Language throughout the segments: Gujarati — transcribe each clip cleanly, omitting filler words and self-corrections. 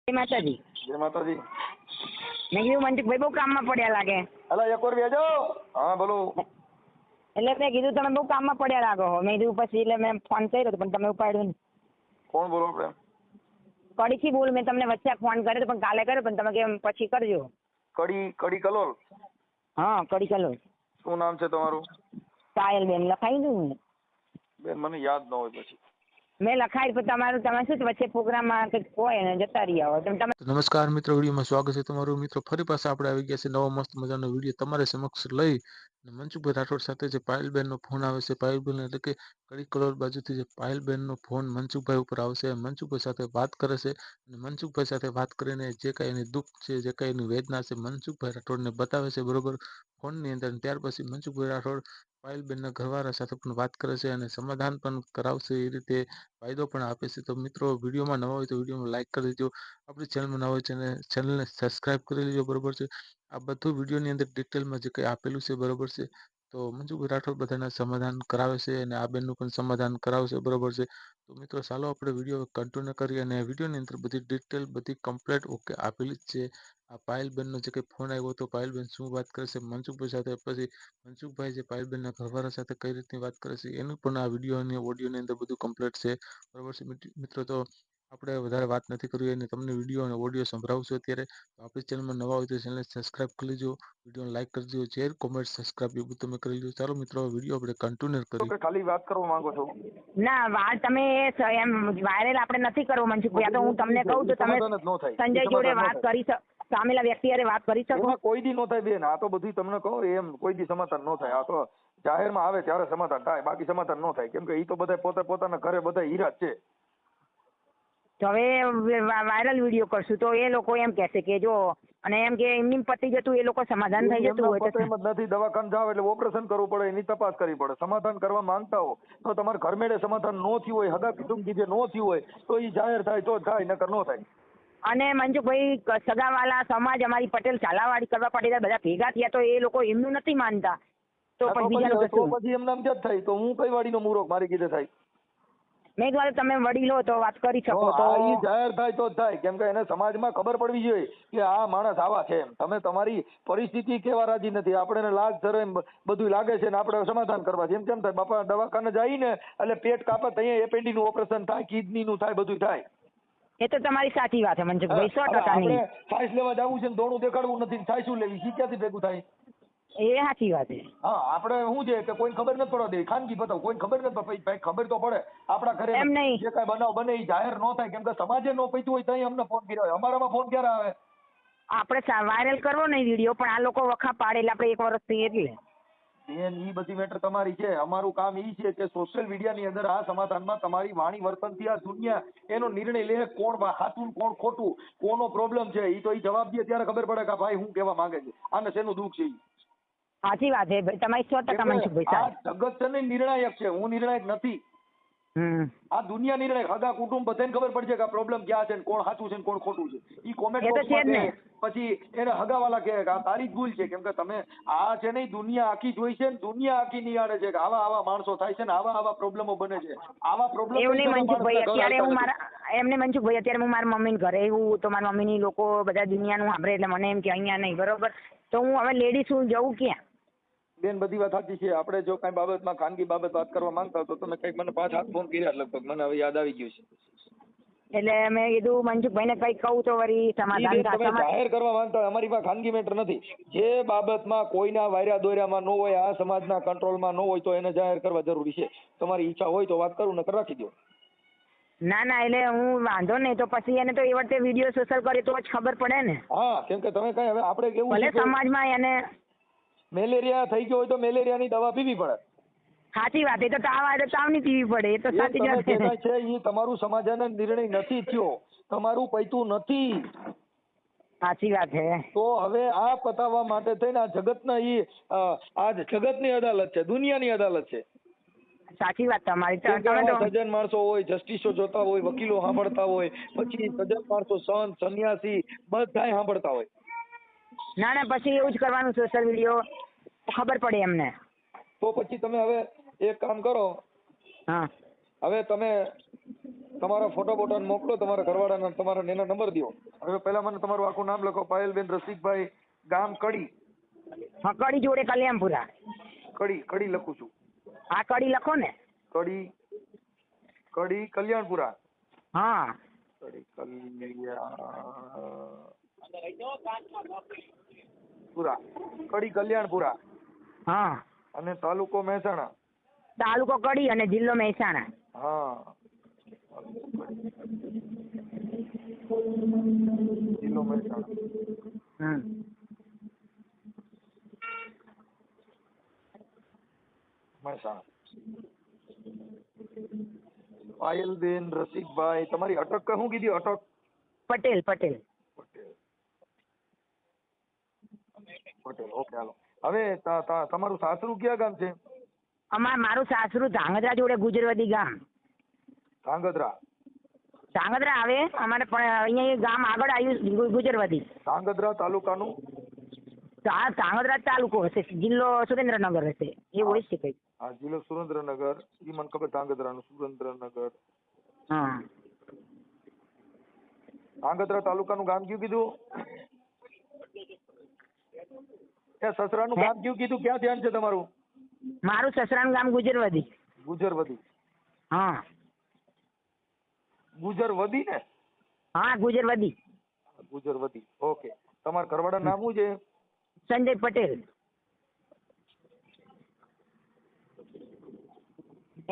જય માતાજી. જય માતાજી. મેં કીધું મનસુખભાઈ બહુ કામમાં પડ્યા લાગે. અલા એક વાર બેજો. હા બોલો. એટલે મેં કીધું તમે બહુ કામમાં પડ્યા લાગો. મેં કીધું પછી એટલે મેં ફોન કર્યો હતો પણ તમે ઉપાડ્યો નહીં. કોણ બોલો આપણે? કડીથી બોલ. મેં તમને વચ્ચે ફોન કર્યો હતો પણ કાલે કર્યો પણ તમે કેમ પછી કરજો. કડી કલોલ. હા કડી કલો. શું નામ છે તમારું? પાયલબેન લખાઈ દઉં ને બેન મને યાદ ન હોય પછી. મેં લખાય પણ તમારું તમે શું વચ્ચે પ્રોગ્રામમાં કંઈક હોય ને જતા રહ્યા હોય તમે. નમસ્કાર મિત્રો, વિડીયોમાં સ્વાગત છે તમારું. મિત્રો ફરી પાછા આપણે આવી ગયા છે નવો મસ્ત મજાનો વિડીયો તમારે સમક્ષ લઈ. મનસુખભાઈ રાઠોડ સાથે જે પાયલબેનનો ફોન આવે છે, પાયલબેન એટલે કે કડી કલોલ બાજુથી જે પાયલબેનનો ફોન મનસુખભાઈ ઉપર આવશે, મનસુખભાઈ સાથે વાત કરે છે અને મનસુખભાઈ સાથે વાત કરીને જે કાંઈ એની દુઃખ છે, જે કાંઈ એની વેદના છે, મનસુખભાઈ રાઠોડને બતાવે છે બરોબર ફોનની અંદર. ત્યાર પછી મનસુખભાઈ રાઠોડ પાયલબેનના ઘરવાળા સાથે પણ વાત કરે છે અને સમાધાન પણ કરાવશે એ રીતે વાયદો પણ આપે છે. તો મિત્રો વિડીયોમાં નવા હોય તો વિડીયોમાં લાઈક કરી દેજો. આપણી ચેનલમાં નવા હોય ચેનલને સબસ્ક્રાઇબ કરી લેજો બરોબર છે. આ બધું વિડીયોની અંદર ડિટેલમાં જે કંઈ આપેલું છે બરોબર છે. તો મનસુખભાઈ રાઠોડ બધાના સમાધાન કરાવે છે અને આ બેનનું પણ સમાધાન કરાવશે બરોબર છે. તો મિત્રો ચાલો આપણે વિડીયો કન્ટિન્યુ કરીએ અને વિડીયોની અંદર બધી ડિટેલ બધી કમ્પ્લીટ ઓકે આપેલી જ છે. આ પાયલબેનનો જે કંઈ ફોન આવ્યો હતો, પાયલબેન શું વાત કરે છે મનસુખભાઈ સાથે, પછી મનસુખભાઈ જે પાયલબેનના ઘરવાળા સાથે કઈ રીતની વાત કરે છે એનું પણ આ વિડીયો અને ઓડિયોની અંદર બધું કમ્પ્લીટ છે બરોબર છે. મિત્રો તો આપણે વધારે વાત નથી કરવી અને તમને વિડીયો અને ઓડિયો સંભળાવશું અત્યારે. તો આપણી ચેનલમાં નવા હોય તો ચેનલને સબસ્ક્રાઇબ કરી લેજો, વિડીયોને લાઈક કરી દેજો, શેર કોમેન્ટ સબસ્ક્રાઇબ એ બધું તમે કરી લેજો. ચાલો મિત્રો વિડીયો આપણે કન્ટિન્યુ કરીએ. ખાલી વાત કરવા માંગો છો? ના વાત તમે એમ વાયરલ આપણે નથી કરવો મનસુખભાઈ. આ તો હું તમને કહું તો તમે સંજય જોડે વાત કરી સામેલા વ્યક્તિ હારે વાત કરી શકો. કોઈ દી નો થાય બેન. આ તો બધું તમને કહો એમ કોઈ દી સમાધાન ન થાય. આ તો જાહેરમાં આવે ત્યારે સમાધાન થાય, બાકી સમાધાન ન થાય. કેમ કે એ તો બધા પોતાના ઘરે બધા હીરા જ છે. તો હવે વાયરલ વિડીયો કરશું તો એ લોકો એમ કહેશે કે જો અને એમ કે એમની પતી જતું એ લોકો સમાધાન થઈ જતું હોય તો એમ જ નથી. દવાખાને જાવ એટલે ઓપરેશન કરવું પડે, એની તપાસ કરવી પડે. સમાધાન કરવા માંગતા હો તો તમારે ઘરમેળે સમાધાન ન થયું હોય, હગા કુટુંબી જે ન થયું હોય તો એ જાહેર થાય તો થાય, નકર ન થાય. અને મનસુખભાઈ સગાવાલા સમાજ અમારી પટેલ ચાલાવાડી કરવા પાટીદાર બધા ભેગા થયા તો એ લોકો એમનું નથી માનતા તો પણ બીજાનું કશું. પછી એમ નામ ક્યાં થાય? તો હું કઈ વાડીનો મૂરોખ મારી કીધે થાય? મેં કીધું તમે વડીલો તો વાત કરી શકો તો એ જાહેર થાય તો જ થાય. કેમ કે એને સમાજમાં ખબર પડવી જોઈએ કે આ માણસ આવા છે. તમે તમારી પરિસ્થિતિ કેવા રાજી નથી, આપણે લાજ શરમ બધું લાગે છે ને આપણે સમાધાન કરવા જેમ કેમ થાય. બાપા દવાખાને જઈને એટલે પેટ કાપત, અહીંયા એપેન્ડિકનું ઓપરેશન થાય, કિડનીનું થાય, બધું થાય. એ તો તમારી સાચી વાત છે મનસુખભાઈ, 100% ની. સાઈસ લેવા જવું છે ને દોણું દેખાડવું નથી, સાઈસ શું લેવી, સી ક્યાંથી ભેગું થાય? એ સાચી વાત છે. હા આપણે શું છે કે કોઈને ખબર નથી પડવા દે, ખાનગી બતાવ, કોઈને ખબર નથી પડે. ભાઈ ખબર તો પડે. આપણા ઘરે એમ નહીં જે કાંઈ બનાવ બને એ જાહેર ન થાય. કેમ કે સમાજે ન પૈતું હોય ત્યાં અમને ફોન કર્યો હોય. અમારામાં ફોન ક્યારે આવે? આપણે વાયરલ કરવો નહીં વિડીયો પણ આ લોકો વખા પાડે એટલે આપણે 1 વર્ષથી એટલે બેન ઈ બધી મેટર તમારી છે. અમારું કામ ઈ છે કે સોશિયલ મીડિયાની અંદર આ સમાધાનમાં તમારી વાણી વર્તનથી આ દુનિયા એનો નિર્ણય લે, કોણ સાચું કોણ ખોટું, કોનો પ્રોબ્લેમ છે એ તો એ જવાબ દે ત્યારે ખબર પડે કે ભાઈ હું કહેવા માંગે છે, આને શેનું દુઃખ છે. સાચી વાત છે તમારી 100% મનસુખભાઈ. આ જગત છે ને નિર્ણાયક છે, હું નિર્ણાયક નથી. આ દુનિયા નિર્ણય, હગા કુટુંબ બધાને ખબર પડશે કે આ પ્રોબ્લેમ ક્યાં છે, કોણ સાચું છે કોણ ખોટું છે. ઈ કોમેન્ટ બોક્સમાં પછી એને હગાવાલા કહે કે આ તારી જ ભૂલ છે. કેમ કે તમે આ છે ને દુનિયા આખી જોઈ છે ને દુનિયા આખી નિહાળે છે કે આવા માણસો થાય છે ને આવા પ્રોબ્લેમો બને છે. આવા પ્રોબ્લેમ એવું નહીં મનસુખભાઈ. અત્યારે હું એમને મનસુખભાઈ અત્યારે હું મારા મમ્મીને ઘરે એવું તો મારા મમ્મીની લોકો બધા દુનિયાનું સાંભળે એટલે મને એમ કે અહીંયા નહીં બરોબર તો હું હવે લેડીઝ હું જવું ક્યાં? બેન બધી વાત સાચી છે. આપણે જો કઈ બાબતમાં ખાનગી બાબત વાત કરવા માંગતા હો તો તમે કઈક મને 5 હાથ ફોન કર્યા લગભગ, મને હવે યાદ આવી ગયું છે. એટલે મેં કીધું મનસુખભાઈને કઈ કહું તો વળી સમાધાન થાય. જાહેર કરવા માંગતા હોય, અમારી પાસે ખાનગી મેટર નથી. જે બાબતમાં કોઈના વાયરા દોર્યામાં ન હોય, આ સમાજના કંટ્રોલમાં ન હોય તો એને જાહેર કરવા જરૂરી છે. તમારી ઈચ્છા હોય તો વાત કરું, નકર રાખી દો. ના ના એટલે હું વાંધો નહીં તો પછી એને તો એ વખતે વિડીયો સોશિયલ કરે તો જ ખબર પડે ને. હા કેમ કે તમે કઈ હવે આપણે કેવું ભલે સમાજમાં એને મેલેરિયા થઈ ગયો હોય તો મેલેરિયાની દવા પીવી પડે. સાચી વાત. એ તો તાવ આવે તો તાવની પીવી પડે. એ તો સાચી વાત છે. એ તમારું સમાધાન નિર્ણય નથી થયો, તમારું પૈતું નથી. સાચી વાત છે. તો હવે આ પતાવવા માટે થઈને આ જગતના આ જગતની અદાલત છે, દુનિયાની અદાલત છે. સાચી વાત તમારી. સજ્જન માણસો હોય, જસ્ટિસો જોતા હોય, વકીલો સાંભળતા હોય, પછી સજ્જન માણસો સંત સંન્યાસી બધા સાંભળતા હોય. ના ના પછી એવું જ કરવાનું સોશિયલ વિડીયો ખબર પડે એમને. તો પછી તમે હવે એક કામ કરો. હા હવે તમે તમારા ફોટો બોટો મોકલો, તમારા ઘરવાળાના તમારા એનો નંબર દો. હવે પહેલા મને તમારું આખું નામ લખો. પાયલબેન રસિકભાઈ, ગામ કડી. હા, કડી જોડે કલ્યાણપુરા. કડી લખું છું. હા, કડી લખો ને. કડી કલ્યાણપુરા. હા, કડી કલ્યાણપુરા. હા. અને તાલુકો મહેસાણા. તાલુકો કડી અને જિલ્લો મહેસાણા. હા, જિલ્લો મહેસાણા. મહેસાણા. પાયલબેન રસિકભાઈ, તમારી અટક શું કીધી? અટક પટેલ. પટેલ. ઓકે, હાલો. હવે તમારું સાસરું ક્યાં ગામ છે? મારું સાસરું ધાંગધ્રા જોડે ગુજરવદી ગામ. ધાંગધ્રા આવે અમારે, પણ અહીંયા ગામ આગળ આવ્યું ગુજરવદી. ધાંગધ્રા તાલુકાનું? ધાંગધ્રા તાલુકો હશે, જિલ્લો સુરેન્દ્રનગર હશે, એવું હોય છે કઈ. હા, જિલ્લો સુરેન્દ્રનગર. ઈ મને ખબર. ધાંગધ્રાનું સુરેન્દ્રનગર. હા. ધાંગધ્રા તાલુકાનું ગામ કયું કીધું? સસરાનું ગામ કયું કીધું? ક્યાં ધ્યાન છે તમારું? મારું સસરાનું ગામ ગુજરવદી. ગુજરવદી. હા. ગુજરવદી ને? હા, ગુજરવદી. ગુજરવદી. ઓકે. તમારા ઘરવાળા નામ શું છે? સંજય પટેલ.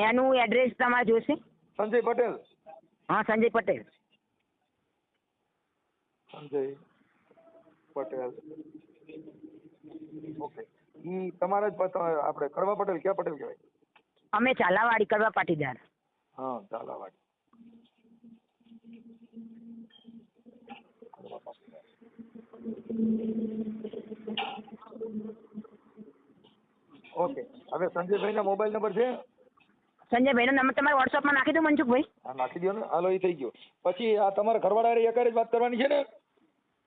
એનું એડ્રેસ તમારે જોશે? સંજય પટેલ. હા, સંજય પટેલ. સંજય પટેલ. ઓકે. ઈ તમારા જ આપણે કડવા પટેલ, ક્યાં પટેલ કહેવાય? અમે ચાલાવાડી, કડવા પાટીદાર. હા, ચાલાવાડી. ઓકે. હવે સંજયભાઈ ના મોબાઈલ નંબર છે? સંજયભાઈ નો નંબર તમારે વોટ્સઅપમાં નાખી દો મનસુખભાઈ. હા, નાખી દો ને. હાલો, એ થઈ ગયો. પછી આ તમારા ઘરવાળા એકારે જ વાત કરવાની છે ને?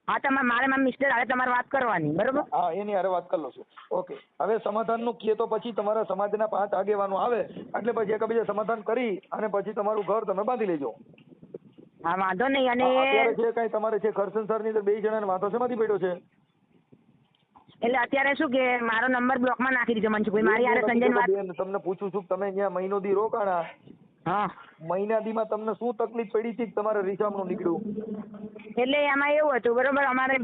હા, મારે મિસ્ટર હારે તમારે વાત કરવાની, બરોબર? હા, એની હારે વાત કરી લો છું. ઓકે. હવે સમાધાનનું કહે તો પછી તમારા સમાજના 5 આગેવાનો આવે એટલે પછી એકબીજા સમાધાન કરી અને પછી તમારું ઘર તમે બાંધી લેજો. હા, વાંધો નહીં. અને અત્યારે છે કઈ તમારે છે ઘર સંસારની અંદર 2 જણાને વાંધો શેમાંથી પડ્યો છે? એટલે અત્યારે શું કે મારો નંબર બ્લોકમાં નાખી દીધો મનસુખભાઈ. મારી હારે સંજય વાત. તમને પૂછું છું, તમે અહીંયા મહિનો દી રોકાણા. હા. મહિના દીમાં તમને શું તકલીફ પડી હતી તમારે રીસામણું નીકળ્યું? એટલે એમાં એવું હતું, બરોબર, મારે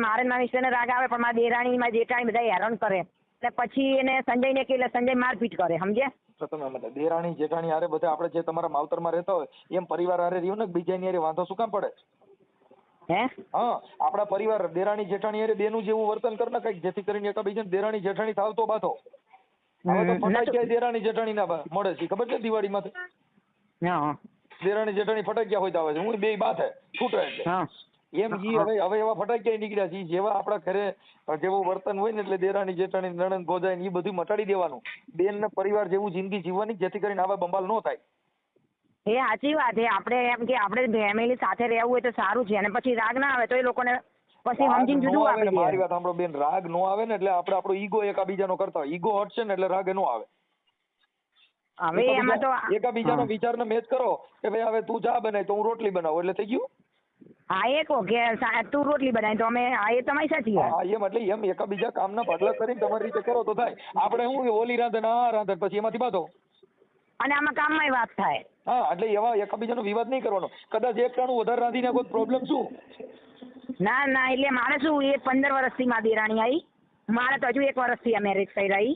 મારા મિસ્ટરને રાગ આવે, પણ મારા દેરાણી, મારા જેઠાણી બધા હેરાન કરે. એટલે પછી એને સંજયને કે સંજય મારપીટ કરે, સમજે? તો તમે દેરાણી જેઠાણી હારે બધા આપણે જે તમારા માવતરમાં રહેતા હોય એમ પરિવાર હારે રહ્યો ને, બીજાની હારે વાંધો શું કામ પડે? હે? હા, આપણા પરિવાર દેરાણી જેઠાણી હારે બેનું જેવું વર્તન કરના કઈક, જેથી કરીને એકબીજાને દેરાણી જેઠાણી થાવ તો બાથો. હવે તો ફટાક્યા દેરાણી જેઠાણી ના મળે છે, ખબર છે? દિવાળીમાં દેરાણી જેઠાણી ફટાક્યા હોય તો આવે છે, હું બે બાથે છૂટે એટલે એમ. હવે એવા ફટાક્યા નીકળ્યા છે જેવા આપણા ઘરે જેવું વર્તન હોય ને, એટલે દેરાણી જેઠાણી નણંદ ભોજાઈ એ બધું મટાડી દેવાનું. બેન ને પરિવાર જેવું જિંદગી જીવવાની, જેથી કરીને આવા બંબાલ ન થાય. એ સાચી વાત છે. આપણે એમ કે આપણે ફેમિલી સાથે રહેવું હોય તો સારું છે, અને પછી રાગ ના આવે તો એ લોકોને પછી સમજીને જુદું આપી દે. મારી વાત સાંભળો બેન, રાગ નો આવે ને એટલે આપણે આપણો ઈગો એકાબીજાનો કરતા હોય. ઈગો હટશે ને એટલે રાગ નો આવે. હવે એમાં તો એકાબીજાનો વિચારને મેચ કરો કે ભાઈ હવે તું ચા બનાય તો હું રોટલી બનાવું, એટલે થઈ ગયું. હા, એ કહો કે તું રોટલી બનાવી તો અમે, હા, એ તમારી સાચી વાત. હા, એમ એટલે એમ એકાબીજા કામના ભાગલા કરીને તમારી રીતે કરો તો થાય. આપણે શું ઓલી રાંધે ને આ રાંધે પછી એમાંથી બાંધો, અને આમાં કામમાં વાત થાય. હા, એટલે એવા એકાબીજાનો વિવાદ નહીં કરવાનો. કદાચ એક ટાણું વધારે રાંધીને કોઈ પ્રોબ્લેમ શું? ના, એટલે મારે શું, એ 15 વર્ષથી મારી દેરાણી આવી, મારે તો હજુ 1 વર્ષથી આ મેરેજ થઈ રહી.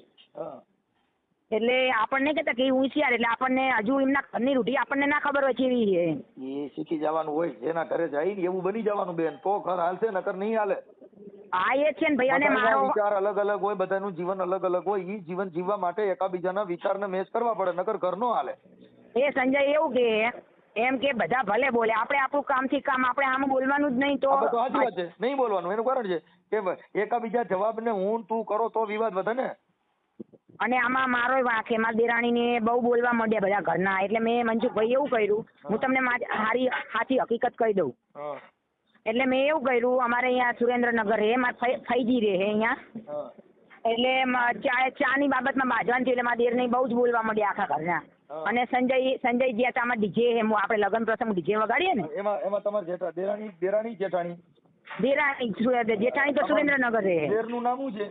એટલે આપણને કહેતા કે હોશિયાર, એટલે આપણને હજુ એમના ઘરની રૂઢી આપણને ના ખબર હોય કેવી છે. એ શીખી જવાનું હોય, જેના ઘરે જાય ને એવું બની જવાનું બેન, તો ઘર હાલશે, નકર નહીં હાલે. હા, એ છે ને ભાઈ. અને મારો વિચાર અલગ અલગ હોય, બધાનું જીવન અલગ અલગ હોય. એ જીવન જીવવા માટે એકાબીજાના વિચારને મેચ કરવા પડે, નકર ઘર નો હાલે. એ સંજય એવું કે એમ કે બધા ભલે બોલે, આપણે આપણું કામથી કામ, આપણે આમ બોલવાનું જ નહીં. તો સાચી વાત છે, નહીં બોલવાનું. એનું કારણ છે કે એકાબીજા જવાબને હું તું કરો તો વિવાદ વધે ને. અને આમાં મારો વાંક છે, મારા દેરાણીને બહુ બોલવા માંડ્યા બધા ઘરના. એટલે મેં મનસુખભાઈ એવું કર્યું, હું તમને સાચી હકીકત કહી દઉં. એટલે મેં એવું કર્યું, અમારે અહીંયા સુરેન્દ્રનગર રહે, મારા ફઈજી રહે અહીંયા. એટલે ચાની બાબતમાં બાજવાનું છે, એટલે મારા દેરને બહુ જ બોલવા માંડ્યા આખા ઘરના. અને સંજય ગયા તા આમાં ડીજે આપણે લગ્ન પ્રસંગ ડીજે વગાડીએ ને એમાં તમારે દેરાણી જેઠાણી જેઠાણી તો સુરેન્દ્રનગર રહે. દેરનું નામ શું છે?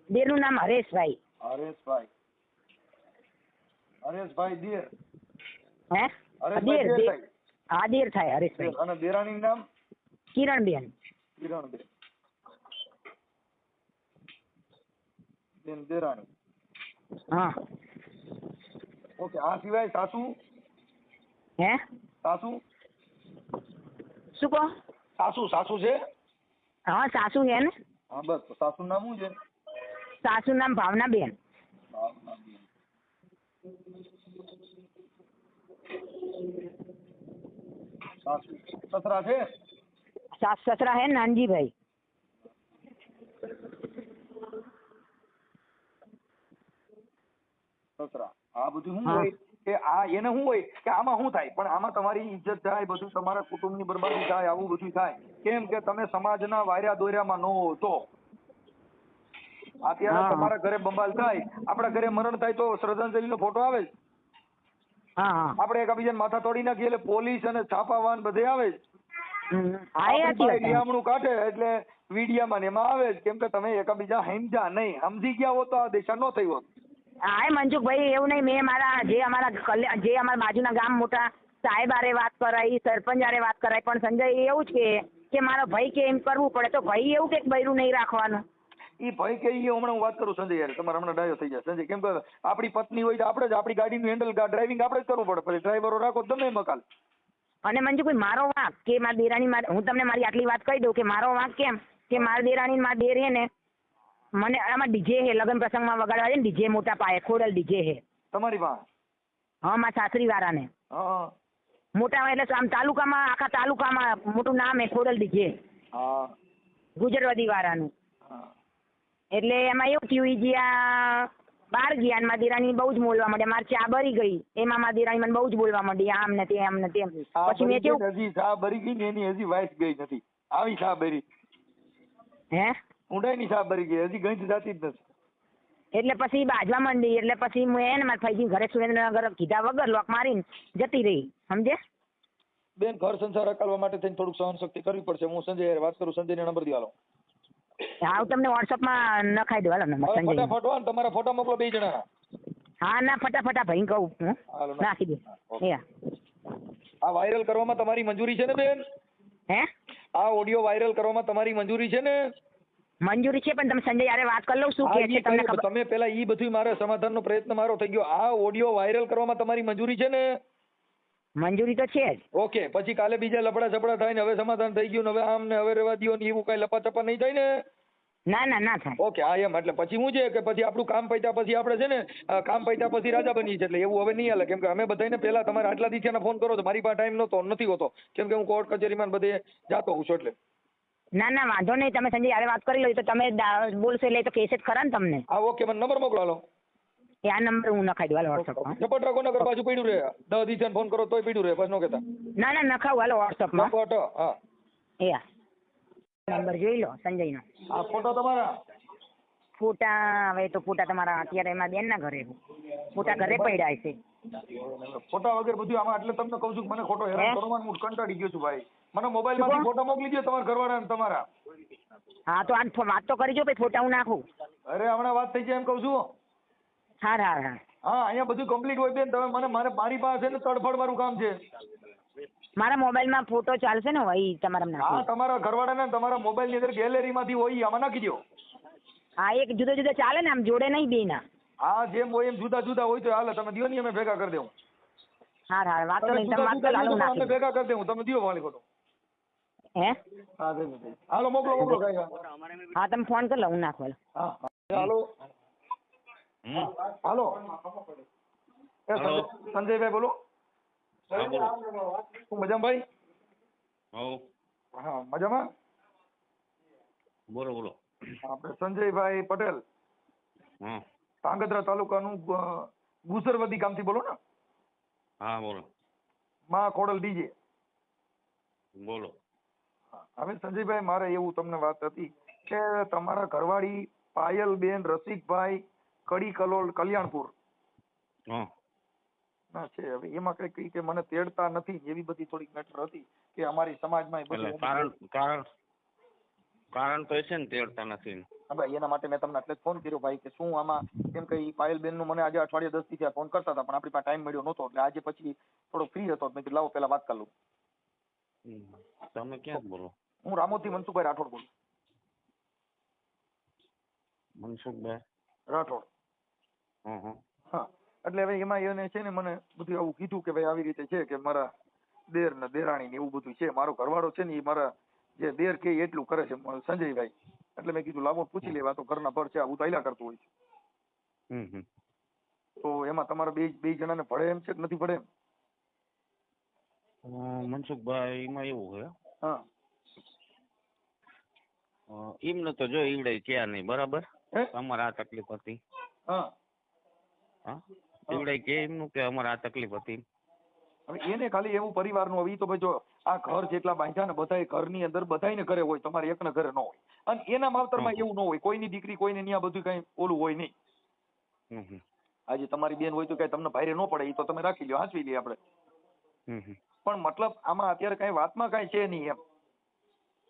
દેરનું નામ હરેશભાઈ. હરેશભાઈ દેર. હે દેર હા દેર થાય હરેશભાઈ. અને દેરાણીનું નામ કિરણબેન. બેન દેરાણી. હા ઓકે. આ સિવાય સાસુ? હે સાસુ શું કહો? સાસુ છે? હા સાસુ છે ને. હા બસ. સાસુ નામ શું છે? સાસુ નામ ભાવનાબેન. સાસુ સસરા છે? સસરા હે નાનજીભાઈ. સસરા. આ બધું શું હોય કે આ એને શું હોય કે આમાં શું થાય પણ આમાં તમારી ઇજ્જત જાય, બધું તમારા કુટુંબની બરબાદી થાય, આવું બધું થાય. કેમ કે તમે સમાજના વાયરા દોર્યામાં ન હો તો. અત્યારે તમારા ઘરે બંબાલ થાય, આપણા ઘરે મરણ થાય તો શ્રદ્ધાંજલિનો ફોટો આવે જ. આપણે એકબીજાને માથા તોડી નાખીએ એટલે પોલીસ અને છાપાવાન બધે આવે જ. નિયમણું કાઢે એટલે મીડિયામાં ને એમાં આવે જ. કેમ કે તમે એકબીજા સમજ્યા નહીં. સમજી ગયા હો તો આ દેશા ન થઈ હોત. હા મનસુખભાઈ એવું નહીં. મેં અમારા બાજુના ગામ મોટા સાહેબ હારે વાત કરાઈ, સરપંચ હારે વાત કરાઈ, પણ સંજય એવું જ કે મારો ભાઈ કે એમ કરવું પડે તો ભાઈ એવું કે બૈરું નહીં રાખવાનું. એ ભાઈ કે હમણાં હું વાત કરું સંજય યાર, તમારે હમણાં ડાયો થઈ જાય સંજય. કેમ કે આપણી પત્ની હોય તો આપણે જ આપણી ગાડીનું હેન્ડલ ડ્રાઇવિંગ આપણે જ કરવું પડે. પછી ડ્રાઈવરો રાખો તમે મકાલ. અને મંજુભાઈ મારો વાંક કે મારી દેરાણી, હું તમને મારી આટલી વાત કહી દઉં કે મારો વાંક કેમ કે મારી દેરાણી મારા દેર હે ને મને આમાં ડીજે હે લગ્ન પ્રસંગમાં વગાડવા છે ને ડીજે મોટા પાયે ખોડલ ડીજે હે તમારી પાસે? હા મારા સાસરી વાળાને મોટા એટલે આમ તાલુકામાં આખા તાલુકામાં મોટું નામ હે ખોડલ ડીજે ગુજરવદી વાળાનું. એટલે એમાં એવું થયું જ્યાં બહાર ગયા મારી દેરાણી બહુ જ બોલવા માંડ્યા. મારી ચા બરી ગઈ એમાં મારી દેરાણી મને બહુ જ બોલવા માંડી આમ ને તેમ ને તેમ. પછી મેં કેવું હજી ચા બરી ગઈ ને એની હજી વાઈસ ગઈ નથી. આવી ચા બરી હે ઊંડાઈની ચા બરી ગઈ હજી ગઈ જાતી જ નથી. એટલે પછી બાજવા માંડી. એટલે પછી મેં એને મારા ભાઈજી ઘરે સુરેન્દ્રનગર કીધા વગર લોક મારીને જતી રહી. સમજે બેન? ઘર સંસાર અકાલવા માટે થઈને થોડુંક સહનશક્તિ કરવી પડશે. હું સંજય વાત કરું. સંજયને નંબર દો હાલો. હા હું તમને વોટ્સઅપમાં નખાઈ દઉં. હાલો નંબર સંજય. ફટાફટ તમારા ફોટા મોકલો 2 જણાના. હા ના ફટાફટ ભાઈ કહું હું નાખી દે. આ વાયરલ કરવામાં તમારી મંજૂરી છે ને બેન? હે આ ઓડિયો વાયરલ કરવામાં તમારી મંજૂરી છે ને? મંજૂરી છે પણ તમે સંજય યારે વાત કરી લઉં શું કે છે તમને ખબર? તમે પેલા ઈ બધું મારે સમાધાનનો પ્રયત્ન મારો થઈ ગયો. આ ઓડિયો વાયરલ કરવામાં તમારી મંજૂરી છે ને? મંજૂરી તો છે જ. ઓકે. પછી કાલે બીજા લફડા ઝપડા થાય ને હવે સમાધાન થઈ ગયું ને હવે આમ ને હવે રહેવા દો ને એવું કઈ લપાચપા નહીં થાય ને? ના થાય. ઓકે. હા એમ. એટલે પછી શું છે કે પછી આપણું કામ પત્યા પછી આપણે છે ને કામ પત્યા પછી રાજા બની છે. એટલે એવું હવે નહીં હાલે. કેમ કે અમે બધાને પેલા તમારે આટલા દિવસના ફોન કરો તો મારી પાસે ટાઈમ નથી હોતો. કેમ કે હું કોર્ટ કચેરીમાં બધે જાતો હોઉં છું. એટલે ના વાંધો નહીં. તમે સંજય યારે વાત કરી લો તો તમે બોલશો એટલે તો કેસ જ ખરા ને તમને. હા ઓકે. મને નંબર મોકલો હાલો. આ નંબર હું નખાઈ દઉં હાલો વોટ્સઅપમાં. ઝપટ રાખો નગર પાછું પડ્યું રહે. 10 દિવસના ફોન કરો તોય પડ્યું રહે. બસ નો કહેતા. ના નખાવું હાલો વોટ્સઅપમાં. હા નંબર જોઈ લો સંજયનો. આ ફોટો તમારા? ફોટા હવે તો ફોટા તમારા અત્યારે એમાં બેન ના ઘરે ફોટા ઘરે પડ્યા છે. ફોટા વગર બધું આમાં. એટલે તમને કહું છું મને ખોટો હેરાન કરવાનું હું કંટાળી ગયો છું ભાઈ. મને મોબાઈલમાંથી ફોટા મોકલી દો તમારા ઘરવાળાને તમારા. હા તો આ વાત તો કરી જો ભાઈ ફોટા હું નાખું. અરે હમણાં વાત થઈ જાય એમ કહું છું. હા અહીંયા બધું કમ્પ્લીટ હોય બેન. તમે મારી પાસે છે ને તડફડ વાળું કામ છે. મારા મોબાઈલમાં ફોટો ચાલશે ને હોય તમારા? હા તમારા ઘરવાળાને તમારા મોબાઈલની અંદર ગેલેરીમાંથી હોય આમાં નાખી દો. હા એક જુદા ચાલે ને આમ જોડે નહીં બે ના. હા જેમ હોય એમ જુદા હોય તો હાલે. તમે દો ને અમે ભેગા કરી દેવું. હા વાત તો નહીં. તમે વાત કરો હાલો અમે ભેગા કરી દેવું. તમે દો વાળી ફોટો. હે હા હાલો મોકલો કઈ. હા તમે ફોન કરી લો હું નાખો. હા હાલો હાલો. સંજયભાઈ બોલો. મજામાં ભાઈ? હા મજામાં. બોલો. આપણે સંજયભાઈ પટેલ ધાંગધ્રા તાલુકાનું ગુસરવદી ગામથી બોલો ને? હા બોલો. માં ખોડલ ડીજે બોલો. હવે સંજયભાઈ મારે એવું તમને વાત હતી કે તમારા ઘરવાળી પાયલબેન રસિકભાઈ કડી કલોલ કલ્યાણપુર ના છે. હવે એમાં કઈ કે મને તેડતા નથી એવી બધી થોડીક મેટર હતી કે અમારી સમાજમાં એ એટલે બધું કારણ તો એ છે ને તેડતા નથી. હવે એના માટે મેં તમને એટલે જ ફોન કર્યો ભાઈ કે શું આમાં, કેમ કે પાયલબેન નું મને આજે અઠવાડિયા 10 થી ફોન કરતા હતા પણ આપણી પાસે ટાઈમ મળ્યો નહોતો એટલે આજે પછી થોડો ફ્રી હતો મેં કીધું લાવો પેલા વાત કરી લઉં. તમે ક્યાં બોલો? હું રામોદથી મનસુખભાઈ રાઠોડ બોલું. મનસુખભાઈ રાઠોડ. હા એટલે હવે એમાં એને છે ને મને બધું આવું કીધું કે ભાઈ આવી રીતે છે કે મારા દેર ને દેરાણી ને એવું બધું છે, મારો ઘરવાળો છે ને એ મારા જે દેર કે એટલું કરે છે સંજયભાઈ. એટલે મેં કીધું લાવો પૂછી લેવા તો ઘરના પર છે આવું તાયલા કરતું હોય છે. તો એમાં તમારા બે જણાને ભળે એમ છે કે નથી ભળે એમ? મનસુખભાઈ એમાં એવું છે હા એમને તો જો ઈવડે ક્યાં નહીં બરાબર. અમારે આ તકલીફ હતી. હા ઈવડે કે એમનું કે અમારે આ તકલીફ હતી. હવે એને ખાલી એવું પરિવારનું, હવે ઈ તો ભાઈ જો આ ઘર જેટલા બાંધ્યા ને બધા ઘરની અંદર બધાને ઘરે હોય, તમારે એકના ઘરે ન હોય. અને એના માવતરમાં એવું ન હોય, કોઈની દીકરી કોઈને ન્યા બધું કઈ ઓલું હોય નહીં. આજે તમારી બેન હોય તો કઈ તમને ભારે ન પડે, એ તો તમે રાખી લ્યો, હાંચવી લઈએ આપણે. પણ મતલબ આમાં અત્યારે કઈ વાતમાં કઈ છે નહીં એમ.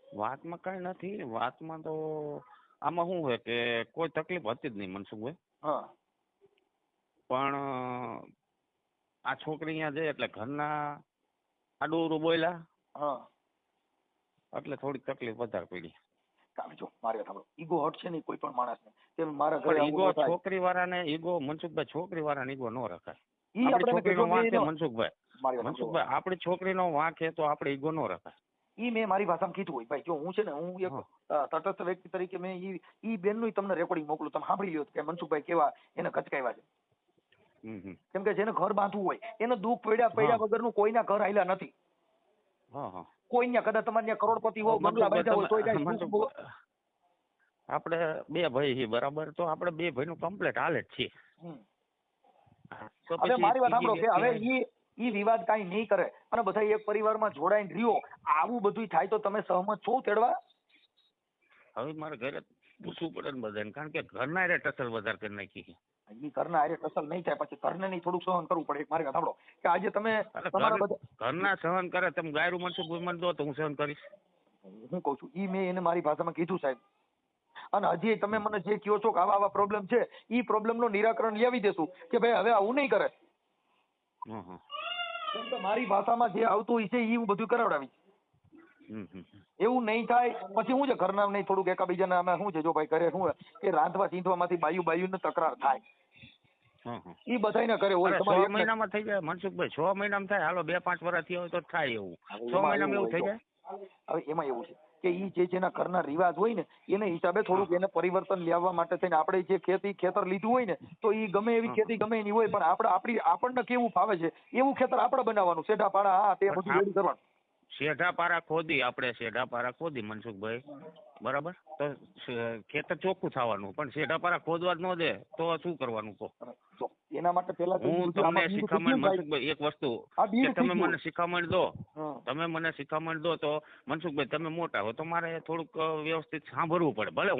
વાતમાં કઈ નથી. વાતમાં તો આમાં શું હોય કે કોઈ તકલીફ હતી જ નહીં મનસુખભાઈ. હા પણ આ છોકરી અહીંયા જાય એટલે ઘરના આડું બોલ્યા. હા એટલે થોડીક તકલીફ વધારે પડી. જો મારે ઈગો હટ છે ને કોઈ પણ માણસને, તેમ મારા ઘરે ઈગો છોકરી વાળાને ઈગો મનસુખભાઈ છોકરી વાળાને ઈગો ન રખાય. આપણી છોકરીનો વાંક છે મનસુખભાઈ આપણી છોકરીનો વાંક છે તો આપણે ઈગો ન રખાય. ઈ મેં મારી ભાષામાં કીધું હોય ભાઈ. જો હું છે ને હું એક તટસ્થ વ્યક્તિ તરીકે મેં ઈ બેનનું તમને રેકોર્ડિંગ મોકલું, તમે સાંભળી લ્યો કે મનસુખભાઈ કેવા એને કચકાવ્યા છે. કેમ કે જેને ઘર બાંધવું હોય એને દુઃખ પડ્યા વગરનું કોઈના ઘર આયલા નથી. કોઈ કદાચ તમારે કરોડપતિ હોય, બંગલા બાંધ્યા હોય તો આપણે બે ભાઈ છીએ બરાબર, તો આપણે બે ભાઈ નું કમ્પ્લીટ હાલે જ છે. હવે મારી વાત સાંભળો કે હવે ઈ વિવાદ કાઈ નહીં કરે અને બધા એક પરિવારમાં જોડાઈને રહ્યો, આવું બધું થાય તો તમે સહમત છો તેડવા? હવે મારે ઘરે પૂછવું પડે ને બધાને, કારણ કે ઘરના હારે ટસલ વધારે કરી નાખી. ઈ ઘરના હારે ટસલ નહીં થાય, પછી ઘરને નહીં થોડુંક સહન કરવું પડે. મારી વાત સાંભળો કે આજે તમે ઘરના સહન કરે, તમે ગાયરું મનસુખ મને દો તો હું સહન કરીશ. હું કઉ છું ઈ મેં એને મારી ભાષામાં કીધું સાહેબ. અને હજી તમે મને જે કહો છો કે આવા આવા પ્રોબ્લેમ છે, ઈ પ્રોબ્લેમ નું નિરાકરણ લાવી દેશું કે ભાઈ હવે આવું નહીં કરે. કેમ કે મારી ભાષામાં જે આવતું હોય છે ઈ હું બધું કરાવડાવી. એવું નહીં થાય પછી શું છે ઘરના નહીં થોડુંક એકાબીજાને આમાં શું છે, જો ભાઈ કરે શું કે રાંધવા ચીંધવામાંથી બાયું ને તકરાર થાય. ઈ બધાય કરે હોય. 6 મહિનામાં થઈ જાય મનસુખભાઈ, 6 મહિનામાં થાય. હાલો 2-5 વર્ષ થયા હોય તો થાય એવું. 6 મહિનામાં એવું થઈ જાય. હવે એમાં એવું છે કે ઈ જેના ઘરના રિવાજ હોય ને એને હિસાબે થોડુંક એને પરિવર્તન લાવવા માટે થઈને આપણે જે ખેતર લીધું હોય ને તો ઈ ગમે એવી ખેતી ગમે એની હોય, પણ આપણને કેવું ફાવે છે એવું ખેતર આપણે બનાવવાનું. શેઢા પાડા હા તે બધું રેડી કરવાનું. શેઢા પારા ખોદી આપણે શેઢા પારા ખોદી મનસુખભાઈ બરાબર, તો ખેતર ચોખ્ખું થવાનું. પણ શેઢા પારા ખોદવા જ ન દે તો શું કરવાનું કહો? એના માટે પેલા હું તમને શિખામણ મનસુખભાઈ એક વસ્તુ કે તમે મને શિખામણ દો, તમે મને શિખામણ દો તો મનસુખભાઈ તમે મોટા હો તો મારે થોડુંક વ્યવસ્થિત સાંભળવું પડે. ભલે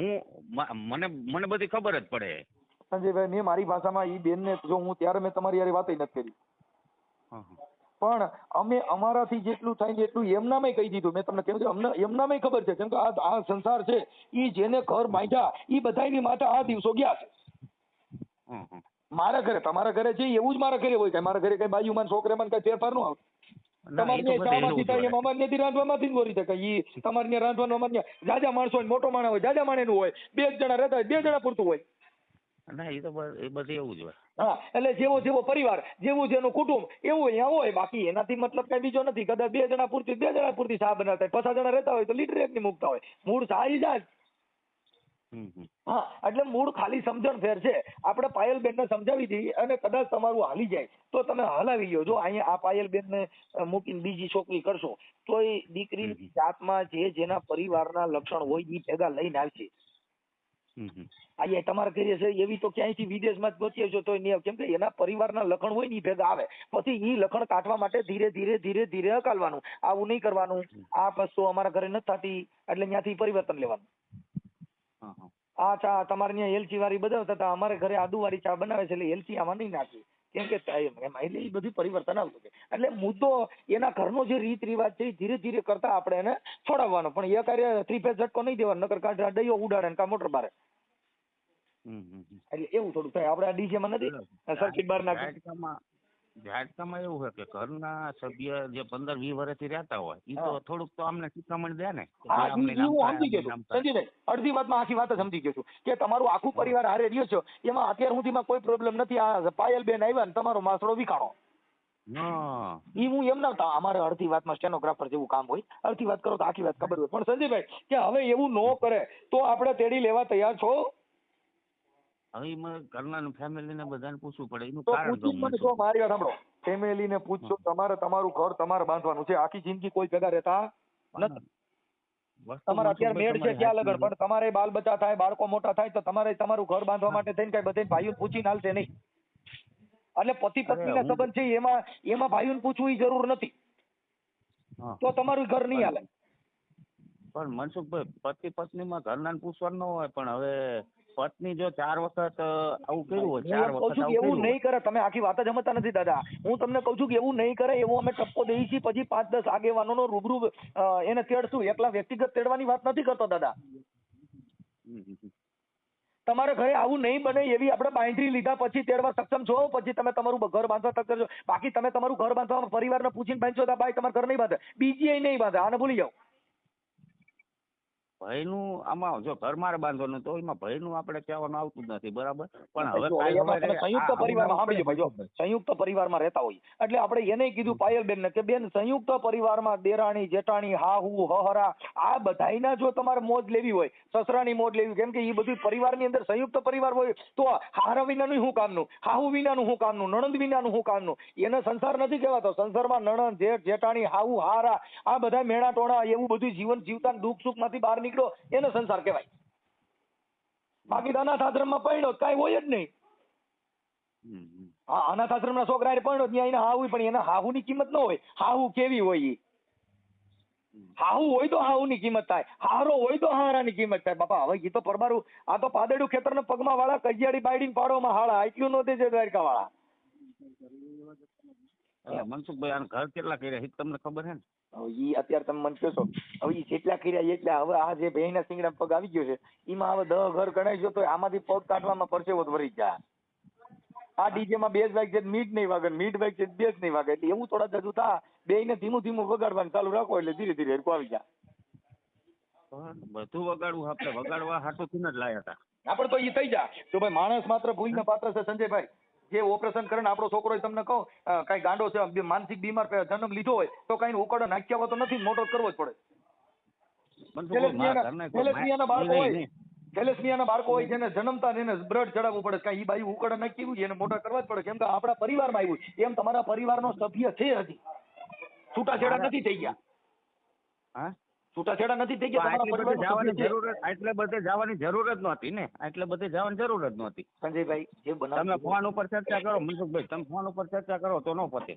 મને બધી ખબર જ પડે. સંજયભાઈ મેં મારી ભાષામાં ઈ બેન ને જો હું ત્યારે મેં તમારી યાર વાત નથી કરી, પણ અમે અમારાથી જેટલું થાય ને એટલું એમનામાં કહી દીધું. મેં તમને કહ્યું અમને એમનામાં ખબર છે, કેમ કે આ સંસાર છે ઈ જેને ઘર બાંધ્યા ઈ બધાની માથે આ દિવસો ગયા છે. મારા ઘરે તમારા ઘરે છે એવું જ મારા ઘરે હોય કે મારા ઘરે કઈ બાજુમાં છોકરામાં કઈ ફેરફાર ન આવે. તમારે ચામાંથી થાય એમ અમારે ત્યાંથી રાંધવામાંથી જ બોરી શકે. ઈ તમારે ત્યાં રાંધવાનું અમારે જાજા માણસો હોય, મોટો માણસ હોય, જાજા માણેનું હોય, 2 જણા રહેતા હોય 2 જણા પૂરતું હોય. ના એ તો એ બધું એવું જ હોય. હા એટલે જેવો પરિવાર જેવું જેનું કુટુંબ એવું અહીંયા હોય. બાકી એનાથી મતલબ કઈ બીજો નથી. કદાચ 2 જણા પૂરતી ચા બનાવતા હોય, 50 જણા રહેતા હોય તો લીટર એકની મૂકતા હોય. મૂળ ચા ઈ જાય. હા એટલે મૂળ ખાલી સમજણ ફેર છે. આપણે પાયલબેન ને સમજાવી દઈએ અને કદાચ તમારું હાલી જાય તો તમે હલાવી લો. જો અહીંયા આ પાયલબેન ને મૂકીને બીજી છોકરી કરશો તો એ દીકરીની જાતમાં જેના પરિવારના લક્ષણ હોય એ ભેગા લઈને આવશે. અહીંયા તમારે કરીએ છે એવી તો ક્યાંયથી વિદેશમાં જ ગોતીએ છો તો કેમ કે એના પરિવારના લક્ષણ હોય ને એ ભેગા આવે. પછી એ લક્ષણ કાઢવા માટે ધીરે ધીરે હકાલવાનું. આવું નહીં કરવાનું, આ વસ્તુ અમારા ઘરે નથી થતી એટલે ત્યાંથી પરિવર્તન લેવાનું. આ ચા તમારે ત્યાં એલચી વાળી બનાવતા હતા, અમારે ઘરે આદુ વાળી ચા બનાવે છે એટલે એલચી આમાં નહીં નાખી. કેમ કે એમાં એટલે એ બધું પરિવર્તન આવતું છે. એટલે મુદ્દો એના ઘરનો જે રીત રિવાજ છે ધીરે ધીરે કરતા આપણે એને છોડાવવાનો, પણ એ કાર્ય 3 ફેઝ ઝટકો નહીં દેવાનો, નકર કાઢ દઈયો ઉડાડે કા મોટર બારે. એટલે એવું થોડું થાય. આપણે આ ડીજે માં નથી સર્કિટ બાર નાખી ઝાટકામાં એવું છે કે ઘરના સભ્ય જે 15-20 વર્ષથી રહેતા હોય એ તો થોડુંક તો અમને શિખામણ દે ને. હું સમજી ગયો છું સંજયભાઈ, અડધી વાતમાં આખી વાત જ સમજી ગયો છું કે તમારું આખું પરિવાર હારે રહ્યો છો એમાં અત્યાર સુધીમાં કોઈ પ્રોબ્લેમ નથી. આ પાયલબેન આવ્યા ને તમારો માસડો વિખાણો, ઈ હું એમ ના, અમારે અડધી વાતમાં સ્ટેનોગ્રાફર જેવું કામ હોય, અડધી વાત કરો તો આખી વાત ખબર હોય. પણ સંજયભાઈ કે હવે એવું ન કરે તો આપણે તેડી લેવા તૈયાર છો? હવે ઘરના ફેમિલીને બધાને પૂછવું પડે એનું તો કારણ પૂછ્યું મને જો મારી વાત સાંભળો, ફેમિલીને પૂછજો, તમારે તમારું ઘર તમારે બાંધવાનું છે, આખી જિંદગી કોઈ ભેગા રહેતા નથી. તમારે અત્યારે મેળ છે ક્યાં લગન, પણ તમારે બાલ બચ્ચા થાય, બાળકો મોટા થાય તો તમારે તમારું ઘર બાંધવા માટે થઈને કઈ બધે ભાઈઓ પૂછીને હાલશે નહીં. એટલે પતિ પત્નીના સંબંધ છે એમાં ભાઈઓને પૂછવું જરૂર નથી, તો તમારું ઘર નહીં હાલે. પણ મનસુખભાઈ પતિ પત્નીમાં ઘરના પૂછવાનું ન હોય, પણ હવે પત્ની જો 4 વખત આવું કર્યું હોય, 4 વખત એવું નહીં કરે. તમે આખી વાત જ સમજતા નથી દાદા. હું તમને કહું છું કે એવું નહીં કરે, એવું અમે ટપકો દઈએ છીએ. પછી 5-10 આગેવાનોનો રૂબરૂ એને તેડશું. એકલા વ્યક્તિગત તેડવાની વાત નથી કરતો દાદા. તમારે ઘરે આવું નહીં બને એવી આપણે બાંયધરી લીધા પછી તેડવા સક્ષમ છો, પછી તમે તમારું ઘર બાંધવા તક કરજો. બાકી તમે તમારું ઘર બાંધવા પરિવારને પૂછીને બાંધશો તો ભાઈ તમારું ઘર નહીં બાંધે, બીજી નહીં બાંધે. આને ભૂલી જાઓ. ભાઈનું આમાં જો ઘર મારે બાંધવાનું તો એમાં ભાઈનું આપણે કહેવાનું આવતું જ નથી, બરાબર. પણ હવે સંયુક્ત પરિવારમાં સાંભળજો ભાઈ, જો સંયુક્ત પરિવારમાં રહેતા હોય એટલે આપણે એને કીધું પાયલબેન ને કે બેન સંયુક્ત પરિવારમાં દેરાણી જેઠાણી હાહુ હહરા આ બધાયના જો તમારે મોજ લેવી હોય, સસરાની મોજ લેવી, કેમ કે એ બધું પરિવારની અંદર સંયુક્ત પરિવાર હોય તો હારા વિનાનું શું કામનું, હાહુ વિનાનું શું કામનું, નણંદ વિનાનું શું કામનું? એને સંસાર નથી કહેવાતો. સંસારમાં નણંદ જેઠ જેઠાણી હાહુ હારા આ બધા મેણા ટોણા એવું બધું જીવન જીવતા દુઃખ સુખ માંથી બહાર નીકળો એને સંસાર કહેવાય. બાકી અનાથ આશ્રમમાં પડ્યો કઈ હોય જ નહીં. હા, અનાથ આશ્રમના છોકરા પડ્યો ત્યાં એને હાહુ, પણ એના હાહુની કિંમત ન હોય. હાહુ કેવી હોય? હાહુ હોય તો હાહુની કિંમત થાય, હારો હોય તો હારાની કિંમત થાય. બાપા હવે એ તો પરબારું, આ તો પાદેડું ખેતરના પગમાં વાળા, કજિયાળી બાયડીને પાડોમાં હાળા, એટલું નહોતી છે દ્વારકા વાળા. મનસુખભાઈ આને ઘર કેટલા કર્યા તમને ખબર છે ને? ઈ અત્યારે તમે મને કહો છો હવે ઈ જેટલા કર્યા એટલા. હવે આ જે ભેંના સિંગડા પગ આવી ગયો છે એમાં હવે 10 ઘર ગણાય છે તો આમાંથી પગ કાઢવામાં પરસેવો વરી જાય. આ ડીજે માં 2 જ વાગે છે, મીટ નહીં વાગે, મીટ વાગે છે 2 જ નહીં વાગે. એટલે એવું થોડા જજુ થા, બેયને ધીમું ધીમું વગાડવાનું ચાલુ રાખો એટલે ધીરે ધીરે હરકો આવી જાય. બધું વગાડવું આપણે વગાડવા હાટુથી જ લાયા હતા આપણે તો ઈ થઈ જાય. જો ભાઈ માણસ માત્ર ભૂલને પાત્ર છે સંજયભાઈ. જે ઓપરેશન કરે ને આપણો છોકરો તમને કહું કઈ ગાંડો છે, માનસિક બીમાર જન્મ લીધો હોય તો કઈ ઉકળો નાખ્યા હોય તો નથી, મોટો કરવો જ પડે. થેલેસમિયાના બાળકો હોય જેને જન્મતા એને બ્લડ ચડાવવું પડે, કઈ ઈ બાયું ઉકળો નાખ્યું એને મોટા કરવા જ પડે, કેમ કે આપણા પરિવારમાં આવ્યું. એમ તમારા પરિવારનો સભ્ય છે, હજી છૂટાછેડા નથી થઈ ગયા. હા, છૂટાછેડા નથી થઈ ગયા. એટલે બધે જવાની જરૂર જ નહોતી ને, એટલે બધે જવાની જરૂર જ નહોતી. સંજયભાઈ જે તમે ફોન ઉપર ચર્ચા કરો મનસુખભાઈ, તમે ફોન ઉપર ચર્ચા કરો તો ન પતે.